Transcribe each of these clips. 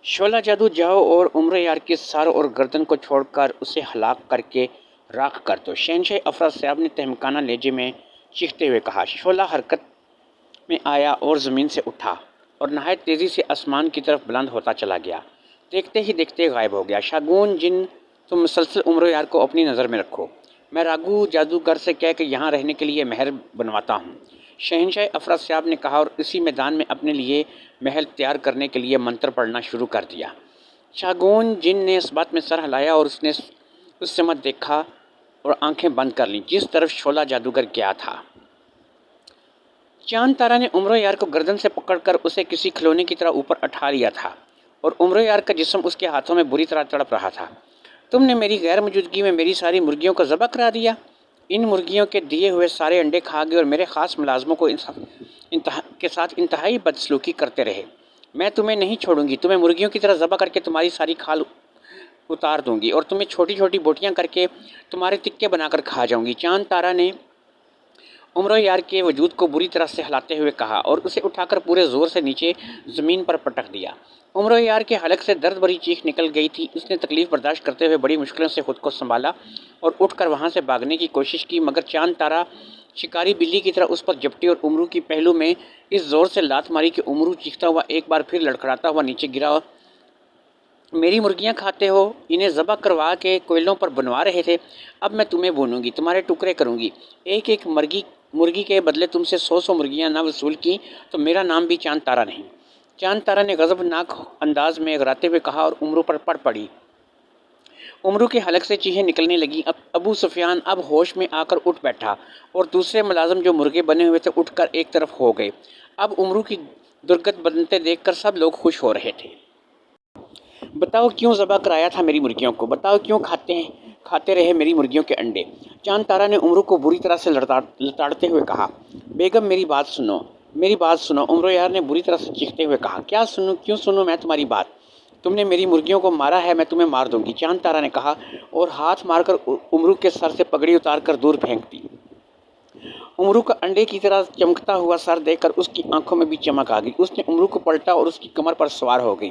شعلہ جادو جاؤ اور عمر یار کے سر اور گردن کو چھوڑ کر اسے ہلاک کر کے راکھ کر دو، شہنشاہ افراسیاب نے تہمکانہ لہجے میں چیختے ہوئے کہا۔ شعلہ حرکت میں آیا اور زمین سے اٹھا اور نہایت تیزی سے آسمان کی طرف بلند ہوتا چلا گیا۔ دیکھتے ہی دیکھتے غائب ہو گیا۔ شاگون جن، تم مسلسل عمر یار کو اپنی نظر میں رکھو، میں راگو جادوگر سے کہہ کے یہاں رہنے کے لیے محل بنواتا ہوں، شہنشاہ افراسیاب نے کہا اور اسی میدان میں اپنے لیے محل تیار کرنے کے لیے منتر پڑھنا شروع کر دیا۔ شاگون جن نے اس بات میں سر ہلایا اور اس نے اس سمت دیکھا اور آنکھیں بند کر لیں جس طرف شعلہ جادوگر گیا تھا۔ چاند تارا نے عمر یار کو گردن سے پکڑ کر اسے کسی کھلونے کی طرح اوپر اٹھا لیا تھا اور عمر یار کا جسم اس کے ہاتھوں میں بری طرح تڑپ رہا تھا۔ تم نے میری غیر موجودگی میں میری ساری مرغیوں کو ذبح کرا دیا، ان مرغیوں کے دیے ہوئے سارے انڈے کھا گئے اور میرے خاص ملازموں کو کے ساتھ انتہائی بدسلوکی کرتے رہے۔ میں تمہیں نہیں چھوڑوں گی، تمہیں مرغیوں کی طرح ذبح کر کے تمہاری ساری کھال اتار دوں گی اور تمہیں چھوٹی چھوٹی بوٹیاں کر کے تمہارے تکے بنا کر کھا جاؤں گی۔ چاند تارا نے عمر یار کے وجود کو بری طرح سے ہلاتے ہوئے کہا اور اسے اٹھا کر پورے زور سے نیچے زمین پر پٹک دیا۔ عمر یار کے حلق سے درد بھری چیخ نکل گئی تھی۔ اس نے تکلیف برداشت کرتے ہوئے بڑی مشکلوں سے خود کو سنبھالا اور اٹھ کر وہاں سے بھاگنے کی کوشش کی، مگر چاند تارا شکاری بلی کی طرح اس پر جھپٹی اور امرو کی پہلو میں اس زور سے لات ماری کہ امرو چیختا ہوا ایک بار پھر لڑکھڑاتا ہوا نیچے گرا۔ میری مرغیاں کھاتے ہو، انہیں ذبح کروا کے کوئلوں پر بنوا رہے تھے، اب میں تمہیں بھونوں گی، تمہارے ٹکڑے کروں گی، ایک ایک مرغی کے بدلے تم سے 100 مرغیاں نہ وصول کی تو میرا نام بھی چاند تارا نہیں۔ چاند تارا نے غضبناک انداز میں اگراتے ہوئے کہا اور امرو پر پڑ پڑی۔ امرو کے حلق سے چیخیں نکلنے لگیں۔ ابو سفیان اب ہوش میں آ کر اٹھ بیٹھا اور دوسرے ملازم جو مرغے بنے ہوئے تھے اٹھ کر ایک طرف ہو گئے۔ اب امرو کی درگت بنتے دیکھ کر سب لوگ خوش ہو رہے تھے۔ بتاؤ کیوں ذبح کرایا تھا میری مرغیوں کو، بتاؤ کیوں کھاتے رہے میری مرغیوں کے انڈے۔ چاند تارا نے امرو کو بری طرح سے لتاڑتے ہوئے کہا۔ بیگم میری بات سنو، میری بات سنو، عمر یار نے بری طرح سے چیختے ہوئے کہا۔ کیا سنوں، کیوں سنوں میں تمہاری بات؟ تم نے میری مرغیوں کو مارا ہے، میں تمہیں مار دوں گی، چاند تارا نے کہا اور ہاتھ مار کر امرو کے سر سے پگڑی اتار کر دور پھینک دی۔ امرو کا انڈے کی طرح چمکتا ہوا سر دیکھ کر اس کی آنکھوں میں بھی چمک آ گئی۔ اس نے امرو کو پلٹا اور اس کی کمر پر سوار ہو گئی۔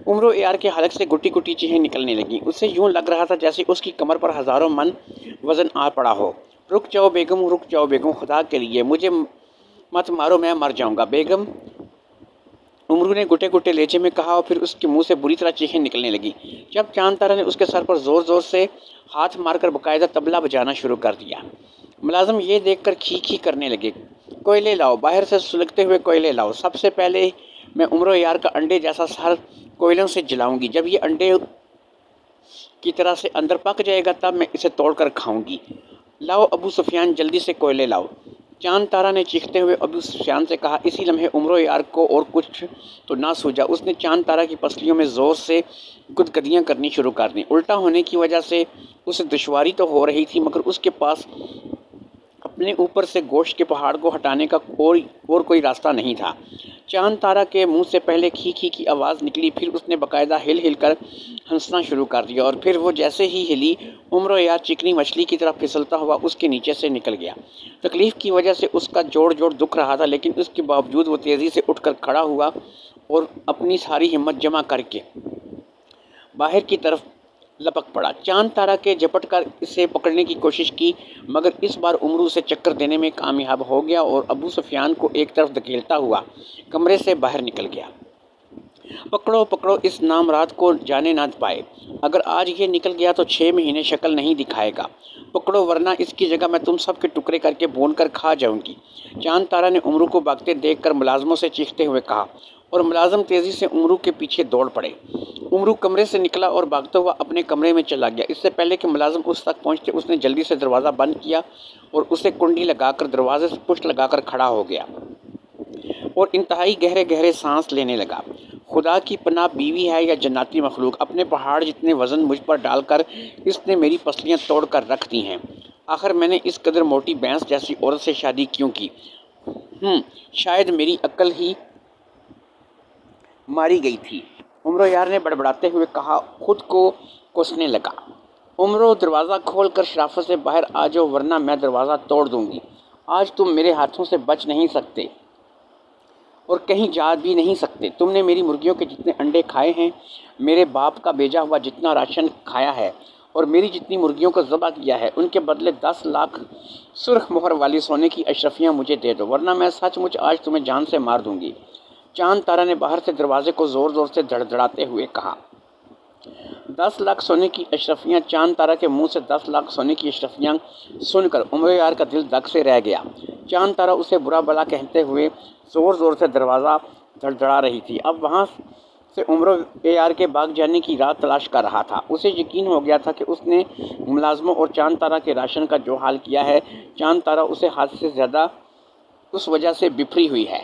عمر یار کے حلق سے گٹی گٹی چیخیں نکلنے لگیں۔ اسے یوں لگ رہا تھا جیسے اس کی کمر پر ہزاروں من وزن آ پڑا ہو۔ رک جاؤ بیگم، رک جاؤ بیگم، خدا کے لیے مجھے مت مارو، میں مر جاؤں گا بیگم، امرو نے گٹے گٹے لہجے میں کہا اور پھر اس کے منہ سے بری طرح چیخیں نکلنے لگیں۔ جب چاند تارا نے اس کے سر پر زور زور سے ہاتھ مار کر باقاعدہ طبلہ بجانا شروع کر دیا۔ ملازم یہ دیکھ کر کھی کھی کرنے لگے۔ کوئلے لاؤ، باہر سے سلگتے ہوئے کوئلے لاؤ، سب سے پہلے میں عمر یار کا انڈے جیسا سر کوئلوں سے جلاؤں گی، جب یہ انڈے کی طرح سے اندر پک جائے گا تب میں اسے توڑ کر کھاؤں گی۔ لاؤ ابو سفیان، جلدی سے کوئلے لاؤ، چاند تارا نے چیختے ہوئے ابو سفیان سے کہا۔ اسی لمحے عمر یار کو اور کچھ تو نہ سوجا۔ اس نے چاند تارا کی پسلیوں میں زور سے گدگدیاں کرنی شروع کر دیں۔ الٹا ہونے کی وجہ سے اسے دشواری تو ہو رہی تھی، مگر اس کے پاس اپنے اوپر سے گوشت کے پہاڑ کو ہٹانے کا اور کوئی راستہ نہیں تھا۔ چاند تارا کے منہ سے پہلے کھی کھی کی آواز نکلی، پھر اس نے باقاعدہ ہل ہل کر ہنسنا شروع کر دیا اور پھر وہ جیسے ہی ہلی، عمر یار چکنی مچھلی کی طرح پھسلتا ہوا اس کے نیچے سے نکل گیا۔ تکلیف کی وجہ سے اس کا جوڑ جوڑ دکھ رہا تھا، لیکن اس کے باوجود وہ تیزی سے اٹھ کر کھڑا ہوا اور اپنی ساری ہمت جمع کر کے باہر کی طرف لپک پڑا۔ چاند تارا کے جھپٹ کر اسے پکڑنے کی کوشش کی، مگر اس بار عمرو اسے چکر دینے میں کامیاب ہو گیا اور ابو سفیان کو ایک طرف دھکیلتا ہوا کمرے سے باہر نکل گیا۔ پکڑو پکڑو اس نامراد کو جانے نہ پائے، اگر آج یہ نکل گیا تو 6 مہینے شکل نہیں دکھائے گا، پکڑو ورنہ اس کی جگہ میں تم سب کے ٹکڑے کر کے بھون کر کھا جاؤں گی، چاند تارا نے عمرو کو بھاگتے دیکھ کر ملازموں سے چیختے ہوئے کہا اور ملازم تیزی سے عمرو کے پیچھے دوڑ پڑے۔ عمرو کمرے سے نکلا اور بھاگتا ہوا اپنے کمرے میں چلا گیا۔ اس سے پہلے کہ ملازم اس تک پہنچتے اس نے جلدی سے دروازہ بند کیا اور اسے کنڈی لگا کر دروازے سے پشت لگا کر کھڑا ہو گیا اور انتہائی گہرے گہرے سانس لینے لگا۔ خدا کی پناہ بیوی ہے یا جناتی مخلوق، اپنے پہاڑ جتنے وزن مجھ پر ڈال کر اس نے میری پسلیاں توڑ کر رکھ دی ہیں، آخر میں نے اس قدر موٹی بھینس جیسی عورت سے شادی کیوں کی؟ شاید میری عقل ہی ماری گئی تھی، عمر یار نے بڑبڑاتے ہوئے کہا، خود کو کوسنے لگا۔ عمرو دروازہ کھول کر شرافت سے باہر آ جاؤ ورنہ میں دروازہ توڑ دوں گی، آج تم میرے ہاتھوں سے بچ نہیں سکتے۔ اور کہیں جا بھی نہیں سکتے۔ تم نے میری مرغیوں کے جتنے انڈے کھائے ہیں، میرے باپ کا بھیجا ہوا جتنا راشن کھایا ہے اور میری جتنی مرغیوں کو ذبح کیا ہے، ان کے بدلے 10 لاکھ سرخ مہر والی سونے کی اشرفیاں مجھے دے دو، ورنہ میں سچ مچ آج تمہیں جان سے مار دوں گی۔ چاند تارا نے باہر سے دروازے کو زور زور سے دھڑدھڑاتے ہوئے کہا۔ 10 لاکھ سونے کی اشرفیاں! چاند تارا کے منہ سے 10 لاکھ سونے کی اشرفیاں سن کر عمر یار کا دل دگ سے رہ گیا۔ چاند تارا اسے برا بلا کہتے ہوئے زور زور سے دروازہ دھڑدھڑا رہی تھی۔ اب وہاں سے عمر یار کے بھاگ جانے کی راہ تلاش کر رہا تھا۔ اسے یقین ہو گیا تھا کہ اس نے ملازموں اور چاند تارا کے راشن کا جو حال کیا ہے، چاند تارا اسے حد سے زیادہ اس وجہ سے بفری ہوئی ہے۔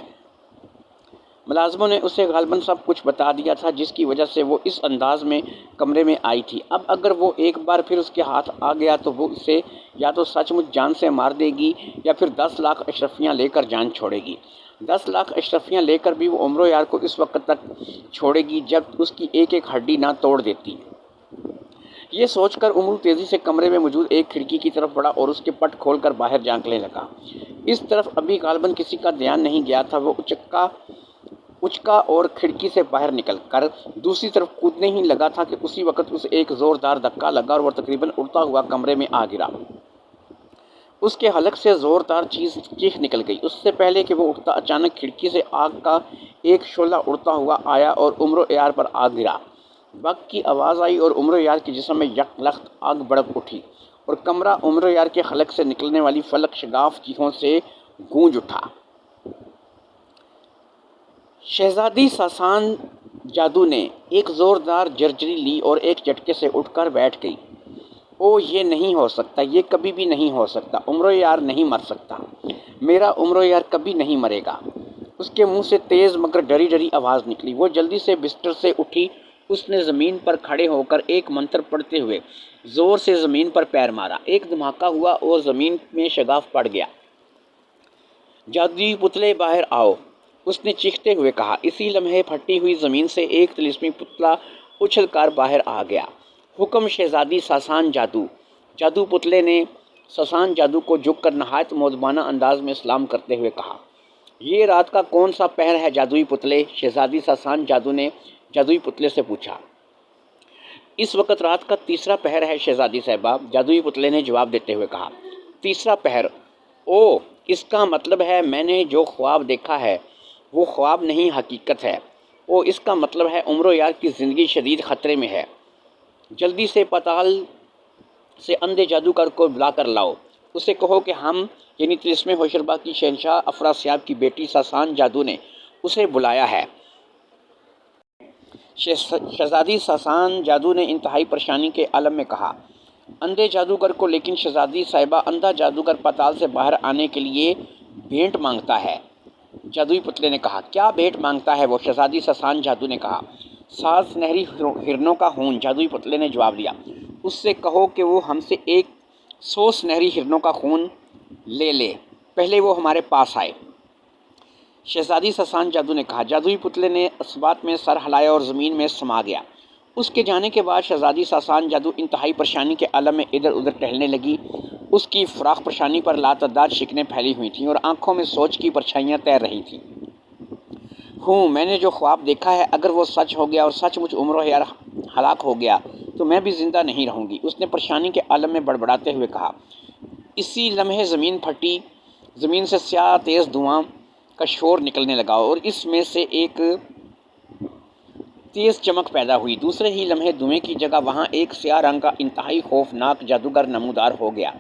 ملازموں نے اسے غالباً سب کچھ بتا دیا تھا جس کی وجہ سے وہ اس انداز میں کمرے میں آئی تھی۔ اب اگر وہ ایک بار پھر اس کے ہاتھ آ گیا تو وہ اسے یا تو سچ مچ جان سے مار دے گی یا پھر 10 لاکھ اشرفیاں لے کر جان چھوڑے گی۔ 10 لاکھ اشرفیاں لے کر بھی وہ عمر یار کو اس وقت تک چھوڑے گی جب اس کی ایک ایک ہڈی نہ توڑ دیتی۔ یہ سوچ کر عمر تیزی سے کمرے میں موجود ایک کھڑکی کی طرف بڑھا اور اس کے پٹ کھول کر باہر جھانکنے لگا۔ اس طرف ابھی غالباً کسی کا دھیان نہیں گیا تھا۔ وہ اچکا اور کھڑکی سے باہر نکل کر دوسری طرف کودنے ہی لگا تھا کہ اسی وقت اسے ایک زوردار دھکا لگا اور وہ تقریباً اڑتا ہوا کمرے میں آ گرا۔ اس کے حلق سے زوردار چیخ نکل گئی۔ اس سے پہلے کہ وہ اٹھتا، اچانک کھڑکی سے آگ کا ایک شعلہ اڑتا ہوا آیا اور عمر یار پر آ گرا۔ بگ کی آواز آئی اور عمر یار کے جسم میں یک لخت آگ بھڑک اٹھی اور کمرہ عمر یار کے حلق سے نکلنے والی فلک شگاف چیخوں سے گونج اٹھا۔ شہزادی ساسان جادو نے ایک زوردار جرجری لی اور ایک جھٹکے سے اٹھ کر بیٹھ گئی۔ او، یہ نہیں ہو سکتا، یہ کبھی بھی نہیں ہو سکتا۔ عمر یار نہیں مر سکتا، میرا عمر یار کبھی نہیں مرے گا۔ اس کے منہ سے تیز مگر ڈری ڈری آواز نکلی۔ وہ جلدی سے بستر سے اٹھی۔ اس نے زمین پر کھڑے ہو کر ایک منتر پڑھتے ہوئے زور سے زمین پر پیر مارا۔ ایک دھماکہ ہوا اور زمین میں شگاف پڑ گیا۔ جادوئی پتلے باہر آؤ، اس نے چیختے ہوئے کہا۔ اسی لمحے پھٹی ہوئی زمین سے ایک طلسمی پتلا اچھل کر باہر آ گیا۔ حکم شہزادی ساسان جادو! جادو پتلے نے ساسان جادو کو جھک کر نہایت مؤدبانہ انداز میں سلام کرتے ہوئے کہا۔ یہ رات کا کون سا پہر ہے جادوئی پتلے؟ شہزادی ساسان جادو نے جادوئی پتلے سے پوچھا۔ اس وقت رات کا تیسرا پہر ہے شہزادی صاحبہ، جادوئی پتلے نے جواب دیتے ہوئے کہا۔ تیسرا پہر؟ او، اس کا مطلب ہے میں نے جو خواب دیکھا ہے وہ خواب نہیں، حقیقت ہے۔ او، اس کا مطلب ہے عمر یار کی زندگی شدید خطرے میں ہے۔ جلدی سے پتال سے اندھے جادوگر کو بلا کر لاؤ۔ اسے کہو کہ ہم یعنی طلسم ہوشربا کی شہنشاہ افراسیاب کی بیٹی ساسان جادو نے اسے بلایا ہے۔ شہزادی ساسان جادو نے انتہائی پریشانی کے عالم میں کہا۔ اندھے جادوگر کو؟ لیکن شہزادی صاحبہ، اندھا جادوگر پتال سے باہر آنے کے لیے بھیٹ مانگتا ہے، جادوئی پتلے نے کہا۔ کیا بھیٹ مانگتا ہے وہ؟ شہزادی ساسان جادو نے کہا۔ 7 سنہری ہرنوں کا خون، جادوئی پتلے نے جواب دیا۔ اس سے کہو کہ وہ ہم سے 100 سنہری ہرنوں کا خون لے لے، پہلے وہ ہمارے پاس آئے، شہزادی ساسان جادو نے کہا۔ جادوئی پتلے نے اس بات میں سر ہلایا اور زمین میں سما گیا۔ اس کے جانے کے بعد شہزادی ساسان جادو انتہائی پریشانی کے عالم میں ادھر ادھر ٹہلنے لگی۔ اس کی فراخ پیشانی پر لاتعداد شکنیں پھیلی ہوئی تھیں اور آنکھوں میں سوچ کی پرچھائیاں تیر رہی تھیں۔ میں نے جو خواب دیکھا ہے، اگر وہ سچ ہو گیا اور سچ مچ عمر یار ہلاک ہو گیا تو میں بھی زندہ نہیں رہوں گی، اس نے پریشانی کے عالم میں بڑبڑاتے ہوئے کہا۔ اسی لمحے زمین پھٹی، زمین سے سیاہ تیز دھواں کا شور نکلنے لگا اور اس میں سے ایک تیز چمک پیدا ہوئی۔ دوسرے ہی لمحے دھوئیں کی جگہ وہاں ایک سیاہ رنگ کا انتہائی خوفناک جادوگر نمودار ہو گیا۔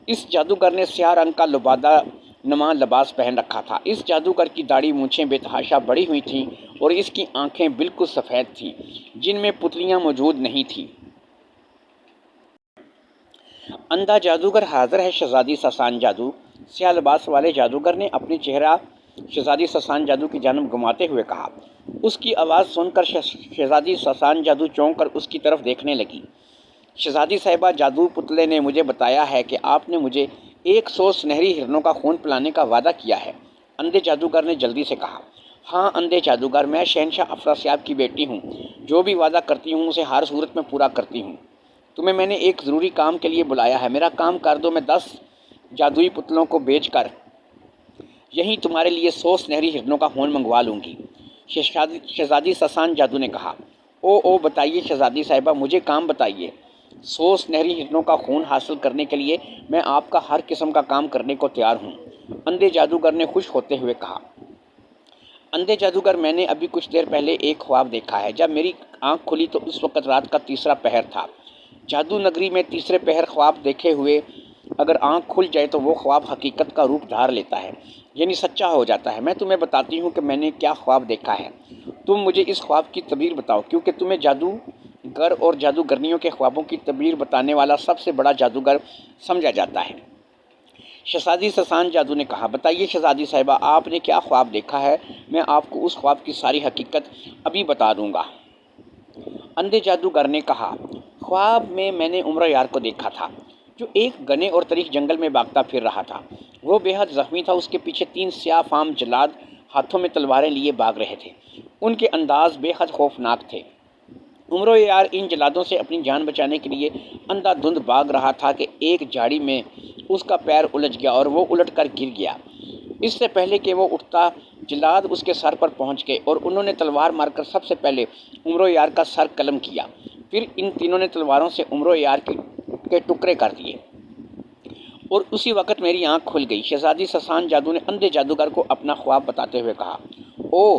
اس جادوگر نے سیاہ رنگ کا لبادہ نما لباس پہن رکھا تھا۔ اس جادوگر کی داڑھی مونچھیں بے تحاشا بڑھی ہوئی تھیں اور اس کی آنکھیں بالکل سفید تھیں جن میں پتلیاں موجود نہیں تھیں۔ اندھا جادوگر حاضر ہے شہزادی ساسان جادو، سیاہ لباس والے جادوگر نے اپنی چہرہ شہزادی ساسان جادو کی جانب گھماتے ہوئے کہا۔ اس کی آواز سن کر شہزادی ساسان جادو چونک کر اس کی طرف دیکھنے لگی۔ شہزادی صاحبہ، جادو پتلے نے مجھے بتایا ہے کہ آپ نے مجھے 100 سنہری ہرنوں کا خون پلانے کا وعدہ کیا ہے، اندھے جادوگر نے جلدی سے کہا۔ ہاں اندھے جادوگر، میں شہنشاہ افراسیاب کی بیٹی ہوں، جو بھی وعدہ کرتی ہوں اسے ہر صورت میں پورا کرتی ہوں۔ تمہیں میں نے ایک ضروری کام کے لیے بلایا ہے، میرا کام کر دو۔ میں 10 جادوئی پتلوں کو بیچ کر یہیں تمہارے لیے 100 سنہری ہرنوں کا خون منگوا لوں گی۔ شہزادی سسان جادو نے کہا۔ او بتائیے شہزادی صاحبہ، مجھے کام بتائیے۔ 100 سنہری ہرنوں کا خون حاصل کرنے کے لیے میں آپ کا ہر قسم کا کام کرنے کو تیار ہوں، اندھے جادوگر نے خوش ہوتے ہوئے کہا۔ اندھے جادوگر، میں نے ابھی کچھ دیر پہلے ایک خواب دیکھا ہے۔ جب میری آنکھ کھلی تو اس وقت رات کا تیسرا پہر تھا۔ جادو نگری میں تیسرے پہر خواب دیکھے ہوئے اگر آنکھ کھل جائے تو وہ خواب حقیقت کا روپ دھار لیتا ہے، یعنی سچا ہو جاتا ہے۔ میں تمہیں بتاتی ہوں کہ میں نے کیا خواب دیکھا ہے۔ تم مجھے اس خواب کی تعبیر بتاؤ، کیونکہ تمہیں جادوگر اور جادوگرنیوں کے خوابوں کی تعبیر بتانے والا سب سے بڑا جادوگر سمجھا جاتا ہے۔ شہزادی سسان جادو نے کہا۔ بتائیے شہزادی صاحبہ، آپ نے کیا خواب دیکھا ہے؟ میں آپ کو اس خواب کی ساری حقیقت ابھی بتا دوں گا۔ اندھے جادوگر نے کہا۔ خواب میں نے عمر یار کو دیکھا تھا، جو ایک گھنے اور تاریک جنگل میں بھاگتا پھر رہا تھا۔ وہ بے حد زخمی تھا۔ اس کے پیچھے 3 سیاہ فام جلاد ہاتھوں میں تلواریں لیے بھاگ رہے تھے۔ ان کے انداز بے حد خوفناک تھے۔ عمر یار ان جلادوں سے اپنی جان بچانے کے لیے اندھا دھند بھاگ رہا تھا کہ ایک جھاڑی میں اس کا پیر الجھ گیا اور وہ الٹ کر گر گیا۔ اس سے پہلے کہ وہ اٹھتا، جلاد اس کے سر پر پہنچ گئے اور انہوں نے تلوار مار کر سب سے پہلے عمر یار کا سر قلم کیا۔ پھر ان تینوں نے تلواروں سے عمر یار کے ٹکڑے کر دیے اور اسی وقت میری آنکھ کھل گئی۔ شہزادی سسان جادو نے اندھے جادوگر کو اپنا خواب بتاتے ہوئے کہا۔ او،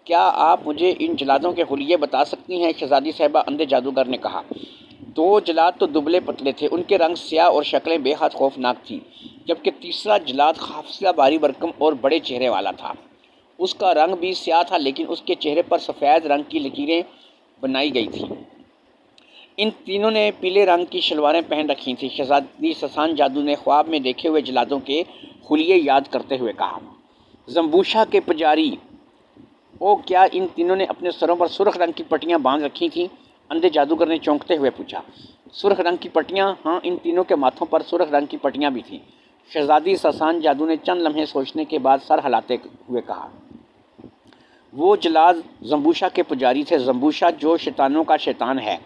کیا آپ مجھے ان جلادوں کے حلیے بتا سکتی ہیں شہزادی صاحبہ؟ اندھے جادوگر نے کہا۔ 2 جلاد تو دبلے پتلے تھے، ان کے رنگ سیاہ اور شکلیں بے حد خوفناک تھیں، جبکہ تیسرا جلاد خافیہ بھاری بھرکم اور بڑے چہرے والا تھا۔ اس کا رنگ بھی سیاہ تھا، لیکن اس کے چہرے پر سفید رنگ کی لکیریں بنائی گئی تھیں۔ ان تینوں نے پیلے رنگ کی شلواریں پہن رکھی تھیں۔ شہزادی سسان جادو نے خواب میں دیکھے ہوئے جلادوں کے حلیے یاد کرتے ہوئے کہا۔ زمبوشا کے پجاری، او، کیا ان تینوں نے اپنے سروں پر سرخ رنگ کی پٹیاں باندھ رکھی تھیں؟ اندھے جادوگر نے چونکتے ہوئے پوچھا۔ سرخ رنگ کی پٹیاں؟ ہاں، ان تینوں کے ماتھوں پر سرخ رنگ کی پٹیاں بھی تھیں۔ شہزادی سسان جادو نے چند لمحے سوچنے کے بعد سر ہلاتے ہوئے کہا۔ وہ جلاد زمبوشا کے پجاری تھے۔ زمبوشا جو شیطانوں کا شیطان ہے،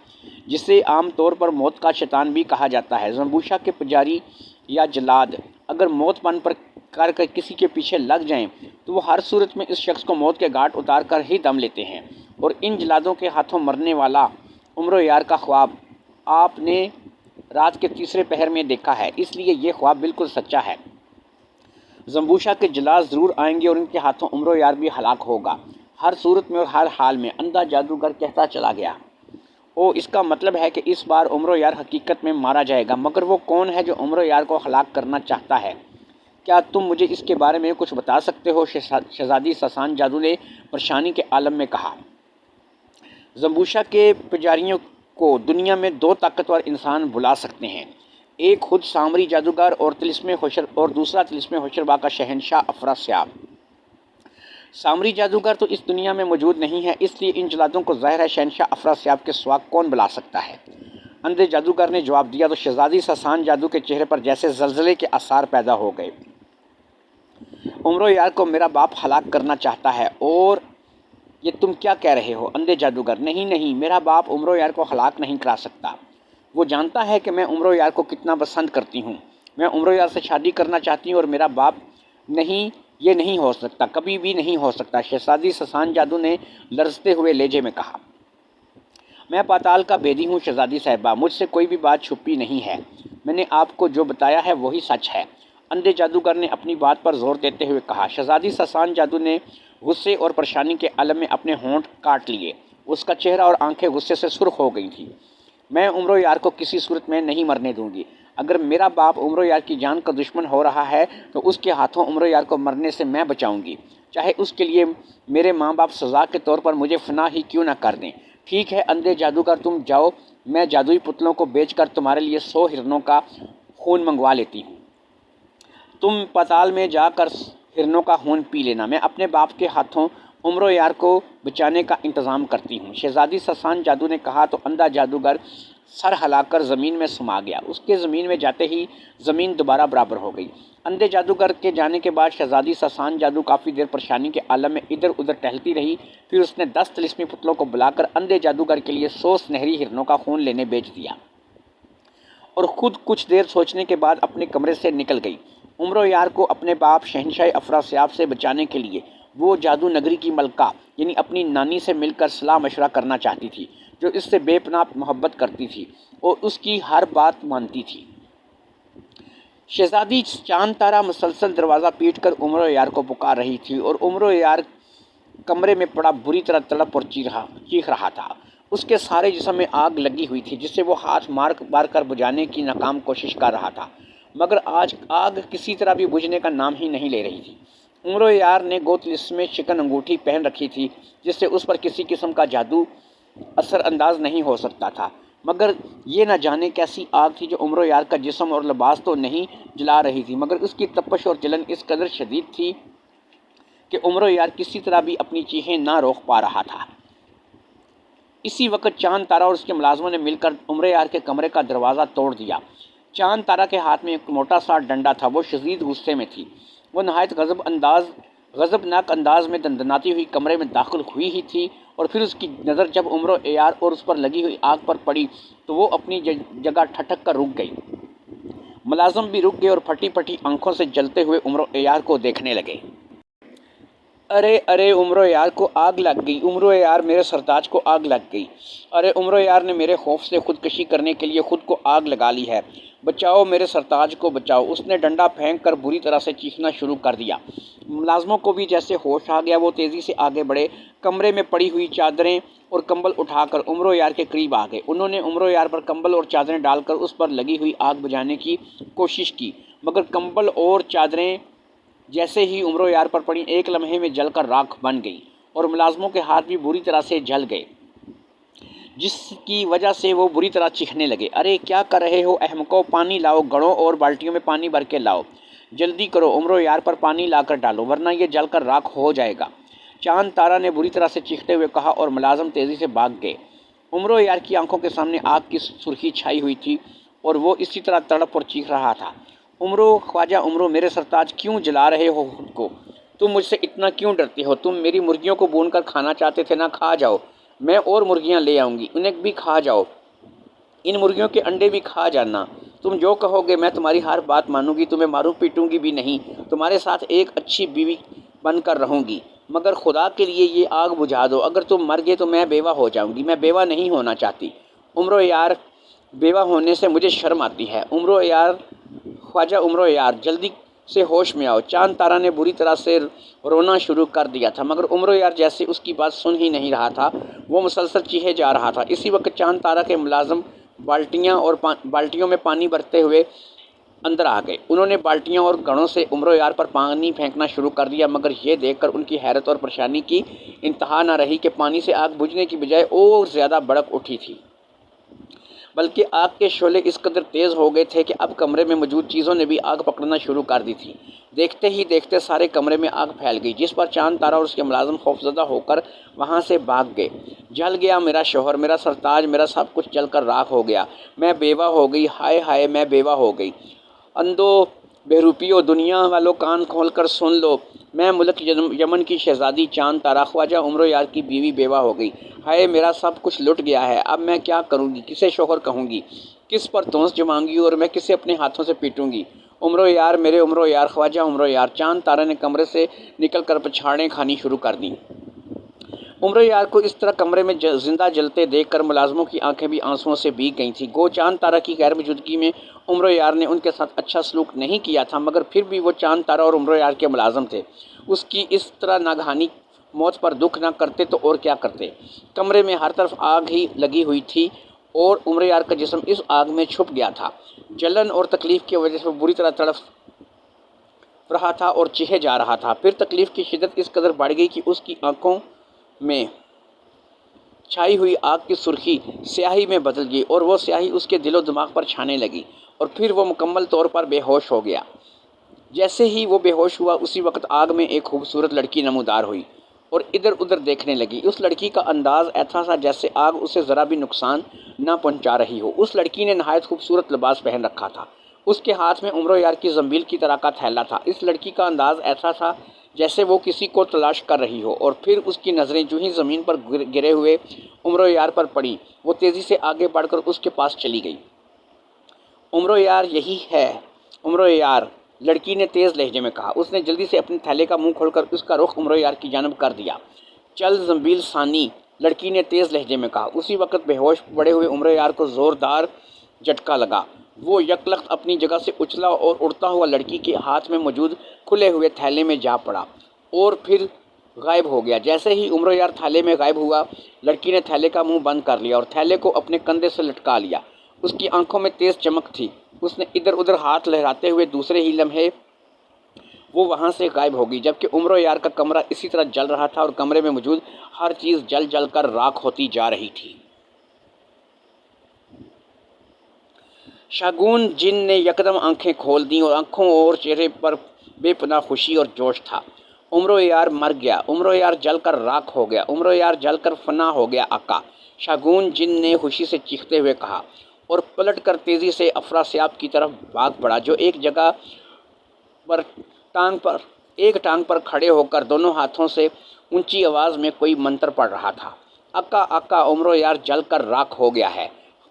جسے عام طور پر موت کا شیطان بھی کہا جاتا ہے۔ زمبوشا کے پجاری یا جلاد اگر موت پن پر کر کسی کے پیچھے لگ جائیں تو وہ ہر صورت میں اس شخص کو موت کے گھاٹ اتار کر ہی دم لیتے ہیں، اور ان جلادوں کے ہاتھوں مرنے والا عمر یار کا خواب آپ نے رات کے تیسرے پہر میں دیکھا ہے، اس لیے یہ خواب بالکل سچا ہے۔ زمبوشا کے جلاد ضرور آئیں گے اور ان کے ہاتھوں عمر یار بھی ہلاک ہوگا، ہر صورت میں اور ہر حال میں، اندھا جادوگر کہتا چلا گیا۔ او، اس کا مطلب ہے کہ اس بار عمر یار حقیقت میں مارا جائے گا، مگر وہ کون ہے جو عمر یار کو ہلاک کرنا چاہتا ہے؟ کیا تم مجھے اس کے بارے میں کچھ بتا سکتے ہو؟ شہزادی سسان جادو نے پریشانی کے عالم میں کہا۔ زمبوشا کے پجاریوں کو دنیا میں 2 طاقتور انسان بلا سکتے ہیں، ایک خود سامری جادوگر اور دوسرا طلسم ہوشربا کا شہنشاہ افراسیاب۔ سامری جادوگر تو اس دنیا میں موجود نہیں ہے، اس لیے ان جلادوں کو ظاہر ہے شہنشاہ افراسیاب کے سوا کون بلا سکتا ہے؟ اندھے جادوگر نے جواب دیا تو شہزادی سسان جادو کے چہرے پر جیسے زلزلے کے آثار پیدا ہو گئے۔ عمر یار کو میرا باپ ہلاک کرنا چاہتا ہے، اور یہ تم کیا کہہ رہے ہو؟ اندھے جادوگر، نہیں، میرا باپ عمر یار کو ہلاک نہیں کرا سکتا۔ وہ جانتا ہے کہ میں عمر یار کو کتنا پسند کرتی ہوں، میں عمر یار سے شادی کرنا چاہتی ہوں، اور میرا باپ نہیں، یہ نہیں ہو سکتا، کبھی بھی نہیں ہو سکتا، شہزادی سسان جادو نے لرزتے ہوئے لہجے میں کہا۔ میں پاتال کا بیدی ہوں شہزادی صاحبہ، مجھ سے کوئی بھی بات چھپی نہیں ہے، میں نے آپ کو جو بتایا ہے وہی سچ ہے، اندھے جادوگر نے اپنی بات پر زور دیتے ہوئے کہا۔ شہزادی سسان جادو نے غصے اور پریشانی کے عالم میں اپنے ہونٹ کاٹ لیے، اس کا چہرہ اور آنکھیں غصے سے سرخ ہو گئی تھیں۔ میں عمر یار کو کسی صورت میں نہیں مرنے دوں گی، اگر میرا باپ عمر یار کی جان کا دشمن ہو رہا ہے تو اس کے ہاتھوں عمر یار کو مرنے سے میں بچاؤں گی، چاہے اس کے لیے میرے ماں باپ سزا کے طور پر مجھے فنا ہی کیوں نہ کر دیں۔ ٹھیک ہے اندھے جادوگر، تم جاؤ، میں جادوئی پتلوں کو بیچ کر تمہارے لیے 100 ہرنوں کا خون منگوا لیتی ہوں، تم پاتال میں جا کر ہرنوں کا خون پی لینا، میں اپنے باپ کے ہاتھوں عمر یار کو بچانے کا انتظام کرتی ہوں۔ شہزادی سسان جادو نے کہا تو اندھا جادوگر سر ہلا کر زمین میں سما گیا۔ اس کے زمین میں جاتے ہی زمین دوبارہ برابر ہو گئی۔ اندھے جادوگر کے جانے کے بعد شہزادی سسان جادو کافی دیر پریشانی کے عالم میں ادھر ادھر ٹہلتی رہی، پھر اس نے 10 طلسمی پتلوں کو بلا کر اندھے جادوگر کے لیے 100 سنہری ہرنوں کا خون لینے بھیج دیا اور خود کچھ دیر سوچنے کے بعد اپنے کمرے سے نکل گئی۔ عمر یار کو اپنے باپ شہنشاہ افراسیاب سے بچانے کے لیے وہ جادو نگری کی ملکہ یعنی اپنی نانی سے مل کر صلاح مشورہ کرنا چاہتی تھی، جو اس سے بے پناہ محبت کرتی تھی اور اس کی ہر بات مانتی تھی۔ شہزادی چاند تارا مسلسل دروازہ پیٹ کر عمر یار کو پکار رہی تھی اور عمر یار کمرے میں پڑا بری طرح تڑپ اور چیخ رہا تھا۔ اس کے سارے جسم میں آگ لگی ہوئی تھی جسے وہ ہاتھ مار کر بجھانے کی ناکام کوشش کر رہا تھا، مگر آج آگ کسی طرح بھی بجھنے کا نام ہی نہیں لے رہی تھی۔ عمر یار نے گوتلس میں شکن انگوٹھی پہن رکھی تھی جس سے اس پر کسی قسم کا جادو اثر انداز نہیں ہو سکتا تھا، مگر یہ نہ جانے کیسی آگ تھی جو عمر یار کا جسم اور لباس تو نہیں جلا رہی تھی، مگر اس کی تپش اور جلن اس قدر شدید تھی کہ عمر یار کسی طرح بھی اپنی چیخیں نہ روک پا رہا تھا۔ اسی وقت چاند تارا اور اس کے ملازموں نے مل کر عمر یار کے کمرے کا دروازہ توڑ دیا۔ چاند تارا کے ہاتھ میں ایک موٹا سا ڈنڈا تھا، وہ شدید غصے میں تھی۔ وہ نہایت غضبناک انداز میں دندناتی ہوئی کمرے میں داخل ہوئی ہی تھی اور پھر اس کی نظر جب عمر یار اور اس پر لگی ہوئی آگ پر پڑی تو وہ اپنی جگہ ٹھٹک کر رک گئی۔ ملازم بھی رک گئے اور پھٹی پھٹی آنکھوں سے جلتے ہوئے عمر یار کو دیکھنے لگے۔ ارے ارے عمر یار کو آگ لگ گئی، عمر یار میرے سرتاج کو آگ لگ گئی، ارے عمر یار نے میرے خوف سے خودکشی کرنے کے لیے خود کو آگ لگا لی ہے، بچاؤ میرے سرتاج کو بچاؤ۔ اس نے ڈنڈا پھینک کر بری طرح سے چیخنا شروع کر دیا۔ ملازموں کو بھی جیسے ہوش آ گیا، وہ تیزی سے آگے بڑھے، کمرے میں پڑی ہوئی چادریں اور کمبل اٹھا کر عمر یار کے قریب آ گئے۔ انہوں نے عمر یار پر کمبل اور چادریں ڈال کر اس پر لگی ہوئی آگ بجھانے کی کوشش کی، مگر کمبل اور چادریں جیسے ہی عمر یار پر پڑی ایک لمحے میں جل کر راکھ بن گئی اور ملازموں کے ہاتھ بھی بری طرح سے جل گئے، جس کی وجہ سے وہ بری طرح چیخنے لگے۔ ارے کیا کر رہے ہو احمقو، پانی لاؤ، گھڑوں اور بالٹیوں میں پانی بھر کے لاؤ، جلدی کرو، عمر یار پر پانی لا کر ڈالو ورنہ یہ جل کر راکھ ہو جائے گا، چاند تارا نے بری طرح سے چیختے ہوئے کہا اور ملازم تیزی سے بھاگ گئے۔ عمر یار کی آنکھوں کے سامنے آگ کی سرخی چھائی ہوئی تھی اور وہ اسی طرح تڑپ اور چیخ رہا تھا۔ خواجہ عمرو، میرے سرتاج کیوں جلا رہے ہو خود کو؟ تم مجھ سے اتنا کیوں ڈرتے ہو؟ تم میری مرغیوں کو بھون کر کھانا چاہتے تھے نا، کھا جاؤ، میں اور مرغیاں لے آؤں گی، انہیں بھی کھا جاؤ، ان مرغیوں کے انڈے بھی کھا جانا، تم جو کہو گے میں تمہاری ہر بات مانوں گی، تمہیں ماروں پیٹوں گی بھی نہیں، تمہارے ساتھ ایک اچھی بیوی بن کر رہوں گی، مگر خدا کے لیے یہ آگ بجھا دو، اگر تم مر گئے تو میں بیوہ ہو جاؤں گی، میں بیوہ نہیں ہونا چاہتی، عمر یار، بیوہ ہونے سے مجھے شرم آتی ہے، عمر یار، خواجہ عمر یار، جلدی سے ہوش میں آؤ۔ چاند تارا نے بری طرح سے رونا شروع کر دیا تھا، مگر عمر یار جیسے اس کی بات سن ہی نہیں رہا تھا، وہ مسلسل چیخے جا رہا تھا۔ اسی وقت چاند تارا کے ملازم بالٹیوں میں پانی بھرتے ہوئے اندر آ گئے۔ انہوں نے بالٹیاں اور گھڑوں سے عمر یار پر پانی پھینکنا شروع کر دیا، مگر یہ دیکھ کر ان کی حیرت اور پریشانی کی انتہا نہ رہی کہ پانی سے آگ بجھنے کی بجائے اور زیادہ بھڑک اٹھی تھی، بلکہ آگ کے شعلے اس قدر تیز ہو گئے تھے کہ اب کمرے میں موجود چیزوں نے بھی آگ پکڑنا شروع کر دی تھی۔ دیکھتے ہی دیکھتے سارے کمرے میں آگ پھیل گئی، جس پر چاند تارا اور اس کے ملازم خوفزدہ ہو کر وہاں سے بھاگ گئے۔ جل گیا میرا شوہر، میرا سرتاج، میرا سب کچھ جل کر راکھ ہو گیا، میں بیوہ ہو گئی، ہائے ہائے میں بیوہ ہو گئی، اندھو بہروپیو، دنیا والو کان کھول کر سن لو، میں ملک یمن کی شہزادی چاند تارا خواجہ عمر یار کی بیوی بیوہ ہو گئی، ہائے میرا سب کچھ لٹ گیا ہے، اب میں کیا کروں گی، کسے شوہر کہوں گی، کس پر دھونس جماؤں گی اور میں کسے اپنے ہاتھوں سے پیٹوں گی، عمر یار، میرے عمر یار، خواجہ عمر یار۔ چاند تارا نے کمرے سے نکل کر پچھاڑیں کھانی شروع کر دیں۔ عمر یار کو اس طرح کمرے میں زندہ جلتے دیکھ کر ملازموں کی آنکھیں بھی آنسوؤں سے بھیگ گئی تھیں۔ گو چاند تارا کی غیر موجودگی میں عمر یار نے ان کے ساتھ اچھا سلوک نہیں کیا تھا، مگر پھر بھی وہ چاند تارا اور عمر یار کے ملازم تھے، اس کی اس طرح ناگہانی موت پر دکھ نہ کرتے تو اور کیا کرتے۔ کمرے میں ہر طرف آگ ہی لگی ہوئی تھی اور عمر یار کا جسم اس آگ میں چھپ گیا تھا، جلن اور تکلیف کی وجہ سے وہ بری طرح تڑپ رہا تھا اور چیخے جا رہا تھا۔ پھر تکلیف کی شدت اس قدر بڑھ گئی کہ اس کی آنکھوں میں چھائی ہوئی آگ کی سرخی سیاہی میں بدل گئی اور وہ سیاہی اس کے دل و دماغ پر چھانے لگی اور پھر وہ مکمل طور پر بے ہوش ہو گیا۔ جیسے ہی وہ بے ہوش ہوا اسی وقت آگ میں ایک خوبصورت لڑکی نمودار ہوئی اور ادھر ادھر دیکھنے لگی۔ اس لڑکی کا انداز ایسا تھا جیسے آگ اسے ذرا بھی نقصان نہ پہنچا رہی ہو۔ اس لڑکی نے نہایت خوبصورت لباس پہن رکھا تھا، اس کے ہاتھ میں عمر یار کی زنبیل کی طرح کا تھیلا تھا۔ اس لڑکی کا انداز ایسا تھا جیسے وہ کسی کو تلاش کر رہی ہو، اور پھر اس کی نظریں جو ہی زمین پر گرے ہوئے عمر یار پر پڑی وہ تیزی سے آگے بڑھ کر اس کے پاس چلی گئی۔ عمر یار، یہی ہے عمر یار، لڑکی نے تیز لہجے میں کہا۔ اس نے جلدی سے اپنے تھیلے کا منہ کھول کر اس کا رخ عمر یار کی جانب کر دیا۔ چل زنبیل ثانی، لڑکی نے تیز لہجے میں کہا۔ اسی وقت بے ہوش پڑے ہوئے عمر یار کو زوردار جھٹکا لگا۔ وہ یکلخت اپنی جگہ سے اچھلا اور اڑتا ہوا لڑکی کے ہاتھ میں موجود کھلے ہوئے تھیلے میں جا پڑا اور پھر غائب ہو گیا۔ جیسے ہی عمر یار تھیلے میں غائب ہوا، لڑکی نے تھیلے کا منہ بند کر لیا اور تھیلے کو اپنے کندھے سے لٹکا لیا۔ اس کی آنکھوں میں تیز چمک تھی۔ اس نے ادھر ادھر ہاتھ لہراتے ہوئے دوسرے ہی لمحے وہ وہاں سے غائب ہو گئی، جبکہ عمر یار کا کمرہ اسی طرح جل رہا تھا اور کمرے میں موجود ہر چیز جل جل کر راکھ ہوتی جا رہی تھی۔ شاگون جن نے یکدم آنکھیں کھول دیں اور آنکھوں اور چہرے پر بے پناہ خوشی اور جوش تھا۔ عمر یار مر گیا، عمر یار جل کر راکھ ہو گیا، عمر یار جل کر فنا ہو گیا آقا، شاگون جن نے خوشی سے چیختے ہوئے کہا اور پلٹ کر تیزی سے افراسیاب کی طرف بھاگ پڑا، جو ایک ٹانگ پر کھڑے ہو کر دونوں ہاتھوں سے اونچی آواز میں کوئی منتر پڑھ رہا تھا۔ آقا آقا، عمر یار جل کر راکھ ہو گیا ہے،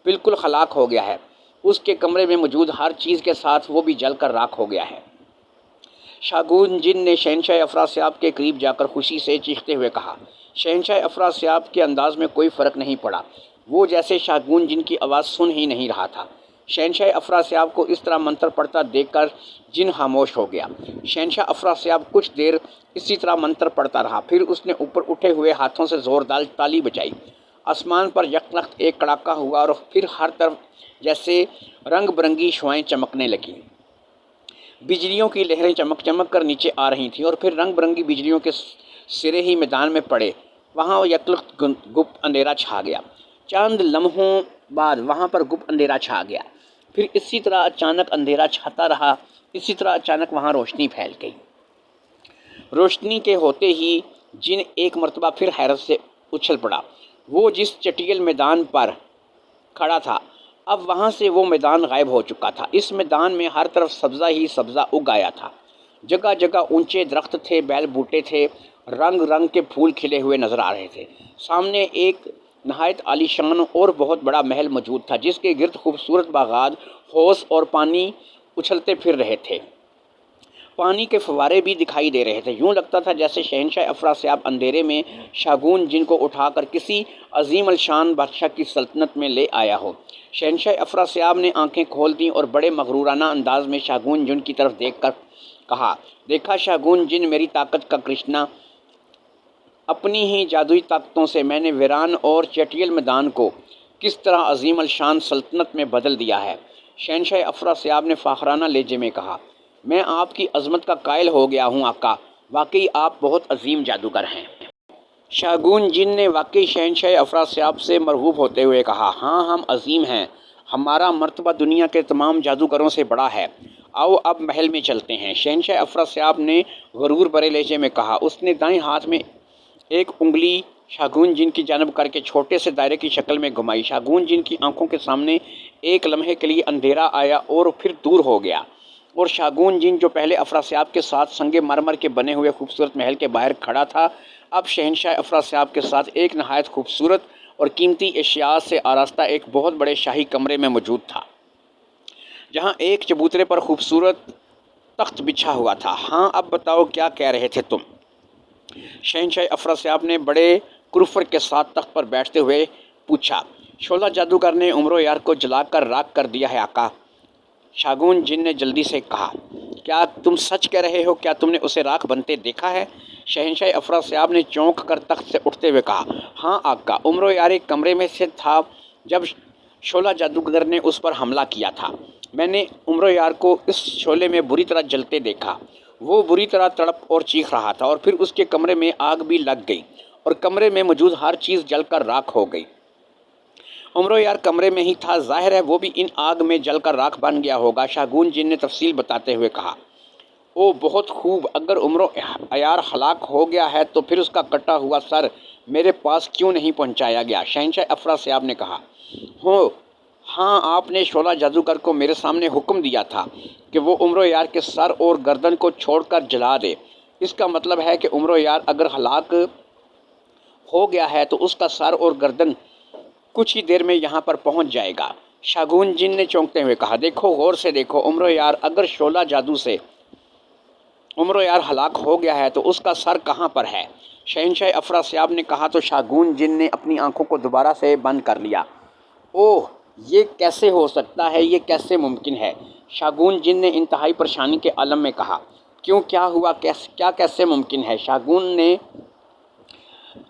بالکل خلاک ہو گیا ہے، اس کے کمرے میں موجود ہر چیز کے ساتھ وہ بھی جل کر راکھ ہو گیا ہے۔ شاگون جن نے شہنشاہ افراسیاب کے قریب جا کر خوشی سے چیختے ہوئے کہا۔ شہنشاہ افراسیاب کے انداز میں کوئی فرق نہیں پڑا، وہ جیسے شاگون جن کی آواز سن ہی نہیں رہا تھا۔ شہنشاہ افراسیاب کو اس طرح منتر پڑھتا دیکھ کر جن خاموش ہو گیا۔ شہنشاہ افراسیاب کچھ دیر اسی طرح منتر پڑھتا رہا، پھر اس نے اوپر اٹھے ہوئے ہاتھوں سے زوردار تالی بجائی۔ آسمان پر یکلخت ایک کڑاکہ ہوا اور پھر ہر طرف جیسے رنگ برنگی شعائیں چمکنے لگیں۔ بجلیوں کی لہریں چمک چمک کر نیچے آ رہی تھیں اور پھر رنگ برنگی بجلیوں کے سرے ہی میدان میں پڑے۔ وہاں یکلخت گپ اندھیرا چھا گیا۔ چند لمحوں بعد وہاں پر گپ اندھیرا چھا گیا، پھر اسی طرح اچانک اندھیرا چھاتا رہا، اسی طرح اچانک وہاں روشنی پھیل گئی۔ روشنی کے ہوتے ہی جن ایک مرتبہ پھر حیرت سے اچھل پڑا۔ وہ جس چٹیل میدان پر کھڑا تھا، اب وہاں سے وہ میدان غائب ہو چکا تھا۔ اس میدان میں ہر طرف سبزہ ہی سبزہ اگ آیا تھا۔ جگہ جگہ اونچے درخت تھے، بیل بوٹے تھے، رنگ رنگ کے پھول کھلے ہوئے نظر آ رہے تھے۔ سامنے ایک نہایت عالیشان اور بہت بڑا محل موجود تھا، جس کے گرد خوبصورت باغات، حوض اور پانی اچھلتے پھر رہے تھے۔ پانی کے فوارے بھی دکھائی دے رہے تھے۔ یوں لگتا تھا جیسے شہنشاہ افراسیاب اندھیرے میں شاگون جن کو اٹھا کر کسی عظیم الشان بادشاہ کی سلطنت میں لے آیا ہو۔ شہنشاہ افراسیاب نے آنکھیں کھول دیں اور بڑے مغرورانہ انداز میں شاگون جن کی طرف دیکھ کر کہا، دیکھا شاگون جن، میری طاقت کا کرشنا، اپنی ہی جادوئی طاقتوں سے میں نے ویران اور چٹیل میدان کو کس طرح عظیم الشان سلطنت میں بدل دیا ہے۔ شہنشاہ افراسیاب نے فاخرانہ لہجے میں کہا، میں آپ کی عظمت کا قائل ہو گیا ہوں آقا، واقعی آپ بہت عظیم جادوگر ہیں۔ شاگون جن نے واقعی شہنشاہ افراسیاب سے مرعوب ہوتے ہوئے کہا، ہاں ہم عظیم ہیں، ہمارا مرتبہ دنیا کے تمام جادوگروں سے بڑا ہے، آؤ اب محل میں چلتے ہیں۔ شہنشاہ افراسیاب نے غرور بھرے لہجے میں کہا۔ اس نے دائیں ہاتھ میں ایک انگلی شاگون جن کی جانب کر کے چھوٹے سے دائرے کی شکل میں گھمائی۔ شاگون جن کی آنکھوں کے سامنے ایک لمحے کے لیے اندھیرا آیا اور پھر دور ہو گیا، اور شاگون جن جو پہلے افراسیاب کے ساتھ سنگ مرمر کے بنے ہوئے خوبصورت محل کے باہر کھڑا تھا، اب شہنشاہ افراسیاب کے ساتھ ایک نہایت خوبصورت اور قیمتی اشیاء سے آراستہ ایک بہت بڑے شاہی کمرے میں موجود تھا، جہاں ایک چبوترے پر خوبصورت تخت بچھا ہوا تھا۔ ہاں اب بتاؤ کیا کہہ رہے تھے تم؟ شہنشاہ افراسیاب نے بڑے کرفر کے ساتھ تخت پر بیٹھتے ہوئے پوچھا۔ شعلہ جادوگر نے عمر یار کو جلا کر راکھ کر دیا ہے آقا، شاگون جن نے جلدی سے کہا۔ کیا تم سچ کہہ رہے ہو؟ کیا تم نے اسے راکھ بنتے دیکھا ہے؟ شہنشاہ افراسیاب نے چونک کر تخت سے اٹھتے ہوئے کہا، ہاں آقا، عمر یار ایک کمرے میں سے تھا جب شعلہ جادوگر نے اس پر حملہ کیا تھا۔ میں نے عمر یار کو اس شعلے میں بری طرح جلتے دیکھا، وہ بری طرح تڑپ اور چیخ رہا تھا، اور پھر اس کے کمرے میں آگ بھی لگ گئی اور کمرے میں موجود ہر چیز جل کر راکھ ہو گئی۔ عمر یار کمرے میں ہی تھا، ظاہر ہے وہ بھی ان آگ میں جل کر راکھ بن گیا ہوگا، شاگون جن نے تفصیل بتاتے ہوئے کہا۔ او بہت خوب، اگر عمر یار ہلاک ہو گیا ہے تو پھر اس کا کٹا ہوا سر میرے پاس کیوں نہیں پہنچایا گیا؟ شہنشاہ افراسیاب نے کہا۔ ہاں، آپ نے شعلہ جادوگر کو میرے سامنے حکم دیا تھا کہ وہ عمر یار کے سر اور گردن کو چھوڑ کر جلا دے۔ اس کا مطلب ہے کہ عمر یار اگر ہلاک ہو گیا ہے تو اس کا سر اور گردن کچھ ہی دیر میں یہاں پر پہنچ جائے گا۔ شاگون جن نے چونکتے ہوئے کہا، دیکھو غور سے دیکھو عمر یار، اگر شعلہ جادو سے عمر یار ہلاک ہو گیا ہے تو اس کا سر کہاں پر ہے؟ شہنشاہ افراسیاب نے کہا تو شاگون جن نے اپنی آنکھوں کو دوبارہ سے بند کر لیا۔ اوہ، یہ کیسے ہو سکتا ہے؟ یہ کیسے ممکن ہے؟ شاگون جن نے انتہائی پریشانی کے عالم میں کہا۔ کیوں، کیا ہوا؟ کیا کیسے ممکن ہے؟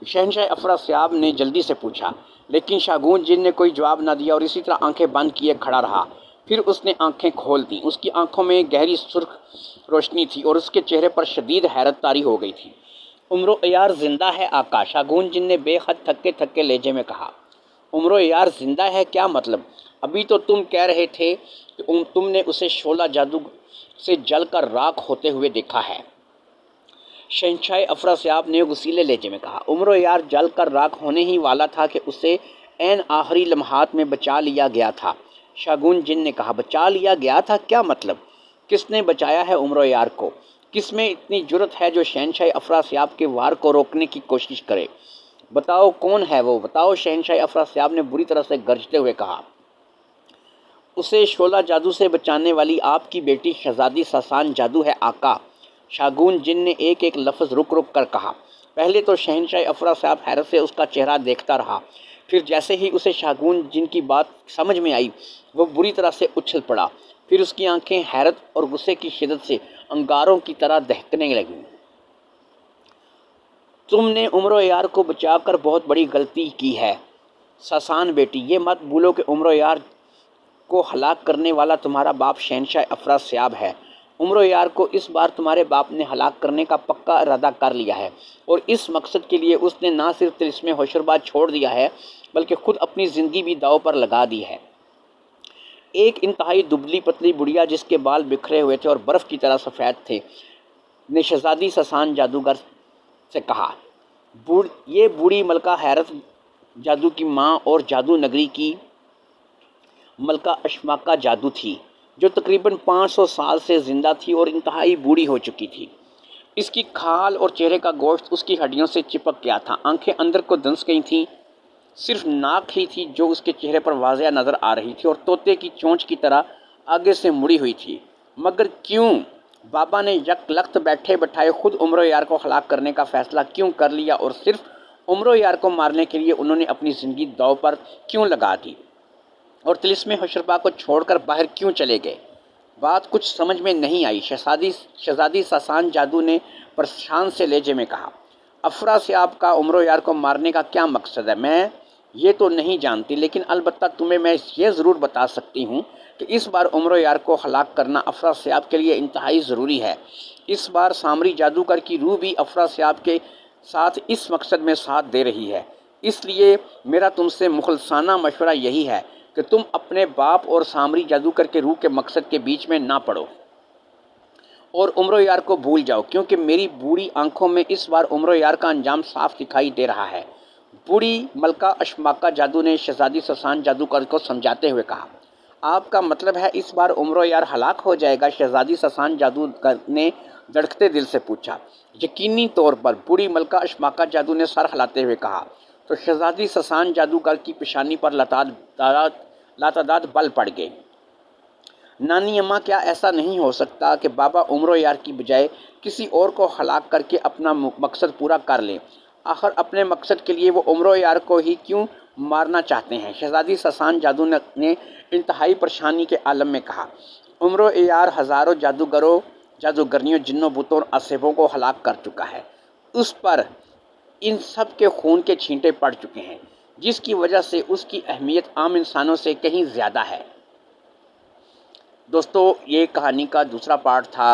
شہنشاہ افراسیاب نے جلدی سے پوچھا، لیکن شاگون جن نے کوئی جواب نہ دیا اور اسی طرح آنکھیں بند کیے کھڑا رہا۔ پھر اس نے آنکھیں کھول دیں۔ اس کی آنکھوں میں گہری سرخ روشنی تھی اور اس کے چہرے پر شدید حیرت طاری ہو گئی تھی۔ عمر یار زندہ ہے آقا، شاگون جن نے بے حد تھکے تھکے لہجے میں کہا۔ عمر یار زندہ ہے؟ کیا مطلب؟ ابھی تو تم کہہ رہے تھے کہ تم نے اسے شعلہ جادو سے جل کر راکھ ہوتے ہوئے دیکھا ہے۔ شہنشاہ افراسیاب نے غصیلے لہجے میں کہا۔ عمر یار جل کر راکھ ہونے ہی والا تھا کہ اسے عین آخری لمحات میں بچا لیا گیا تھا۔ شاگون جن نے کہا، بچا لیا گیا تھا؟ کیا مطلب؟ کس نے بچایا ہے عمر یار کو؟ کس میں اتنی جرأت ہے جو شہنشاہ افراسیاب کے وار کو روکنے کی کوشش کرے؟ بتاؤ کون ہے وہ، بتاؤ، شہنشاہ افراسیاب نے بری طرح سے گرجتے ہوئے کہا۔ اسے شعلہ جادو سے بچانے والی آپ کی بیٹی شہزادی ساسان جادو ہے آقا، شاگون جن نے ایک ایک لفظ رک رک کر کہا۔ پہلے تو شہنشاہ افراسیاب حیرت سے اس کا چہرہ دیکھتا رہا، پھر جیسے ہی اسے شاگون جن کی بات سمجھ میں آئی وہ بری طرح سے اچھل پڑا، پھر اس کی آنکھیں حیرت اور غصے کی شدت سے انگاروں کی طرح دہکنے لگیں۔ تم نے عمر یار کو بچا کر بہت بڑی غلطی کی ہے ساسان بیٹی، یہ مت بھولو کہ عمر یار کو ہلاک کرنے والا تمہارا باپ شہنشاہ افراسیاب ہے۔ عمر یار کو اس بار تمہارے باپ نے ہلاک کرنے کا پکا ارادہ کر لیا ہے، اور اس مقصد کے لیے اس نے نہ صرف طلسم ہوشربا چھوڑ دیا ہے بلکہ خود اپنی زندگی بھی داؤ پر لگا دی ہے۔ ایک انتہائی دبلی پتلی بڑھیا جس کے بال بکھرے ہوئے تھے اور برف کی طرح سفید تھے نے شہزادی ساسان جادوگر سے کہا۔ یہ بوڑھی ملکہ حیرت جادو کی ماں اور جادو نگری کی ملکہ اشماکا جادو تھی، جو تقریباً 500 سال سے زندہ تھی اور انتہائی بوڑھی ہو چکی تھی۔ اس کی کھال اور چہرے کا گوشت اس کی ہڈیوں سے چپک گیا تھا، آنکھیں اندر کو دھنس گئی تھیں، صرف ناک ہی تھی جو اس کے چہرے پر واضح نظر آ رہی تھی اور طوطے کی چونچ کی طرح آگے سے مڑی ہوئی تھی۔ مگر کیوں؟ بابا نے یک لخت بیٹھے بٹھائے خود عمر یار کو ہلاک کرنے کا فیصلہ کیوں کر لیا اور صرف عمر یار کو مارنے کے لیے انہوں نے اپنی زندگی داؤ پر کیوں لگا دی اور طلسم ہوشربا کو چھوڑ کر باہر کیوں چلے گئے؟ بات کچھ سمجھ میں نہیں آئی۔ شہزادی ساسان جادو نے پریشان سے لہجے میں کہا۔ افراسیاب کا عمر یار کو مارنے کا کیا مقصد ہے؟ میں یہ تو نہیں جانتی، لیکن البتہ تمہیں میں یہ ضرور بتا سکتی ہوں کہ اس بار عمر یار کو ہلاک کرنا افراسیاب کے لیے انتہائی ضروری ہے۔ اس بار سامری جادوگر کی روح بھی افراسیاب کے ساتھ اس مقصد میں ساتھ دے رہی ہے، اس لیے میرا تم سے مخلصانہ مشورہ یہی ہے کہ تم اپنے باپ اور سامری جادوگر کے روح کے مقصد کے بیچ میں نہ پڑو اور عمر یار کو بھول جاؤ، کیونکہ میری بوڑھی آنکھوں میں اس بار عمر یار کا انجام صاف دکھائی دے رہا ہے۔ بوڑھی ملکہ اشماکا جادو نے شہزادی ساسان جادوگر کو سمجھاتے ہوئے کہا۔ آپ کا مطلب ہے اس بار عمر یار ہلاک ہو جائے گا؟ شہزادی ساسان جادوگر نے دھڑکتے دل سے پوچھا۔ یقینی طور پر، بوڑھی ملکہ اشماکا جادو نے سر ہلاتے ہوئے کہا۔ تو شہزادی ساسان جادوگر کی پیشانی پر لاتعداد بل پڑ گئے۔ نانی اماں، کیا ایسا نہیں ہو سکتا کہ بابا عمر یار کی بجائے کسی اور کو ہلاک کر کے اپنا مقصد پورا کر لیں؟ آخر اپنے مقصد کے لیے وہ عمر یار کو ہی کیوں مارنا چاہتے ہیں؟ شہزادی ساسان جادو نے انتہائی پریشانی کے عالم میں کہا۔ عمر یار ہزاروں جادوگروں، جادوگرنیوں، جنوں، بتوں اور اسیبوں کو ہلاک کر چکا ہے۔ اس پر ان سب کے خون کے چھینٹے پڑ چکے ہیں، جس کی وجہ سے اس کی اہمیت عام انسانوں سے کہیں زیادہ ہے۔ دوستو، یہ کہانی کا دوسرا پارٹ تھا۔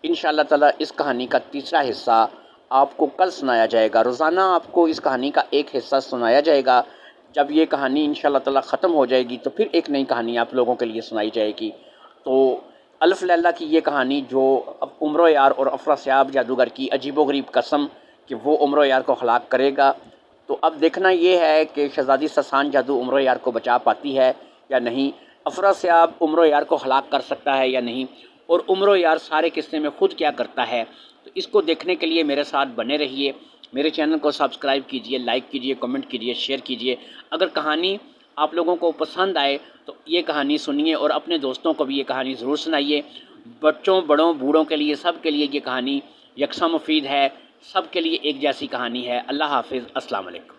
انشاءاللہ تعالی اس کہانی کا تیسرا حصہ آپ کو کل سنایا جائے گا۔ روزانہ آپ کو اس کہانی کا ایک حصہ سنایا جائے گا۔ جب یہ کہانی انشاءاللہ تعالی ختم ہو جائے گی تو پھر ایک نئی کہانی آپ لوگوں کے لیے سنائی جائے گی۔ تو الف لیلہ کی یہ کہانی جو عمر یار اور افراسیاب جادوگر کی عجیب و غریب قسم کہ وہ عمر یار کو ہلاک کرے گا، تو اب دیکھنا یہ ہے کہ شہزادی ساسان جادو عمر یار کو بچا پاتی ہے یا نہیں، افراسیاب عمر یار کو ہلاک کر سکتا ہے یا نہیں، اور عمر یار سارے قصے میں خود کیا کرتا ہے۔ تو اس کو دیکھنے کے لیے میرے ساتھ بنے رہیے، میرے چینل کو سبسکرائب کیجئے، لائک کیجئے، کمنٹ کیجئے، شیئر کیجئے۔ اگر کہانی آپ لوگوں کو پسند آئے تو یہ کہانی سنیے اور اپنے دوستوں کو بھی یہ کہانی ضرور سنائیے۔ بچوں بڑوں بوڑھوں کے لیے سب کے لیے یہ کہانی یکساں مفید ہے، سب کے لیے ایک جیسی کہانی ہے۔ اللہ حافظ، السلام علیکم۔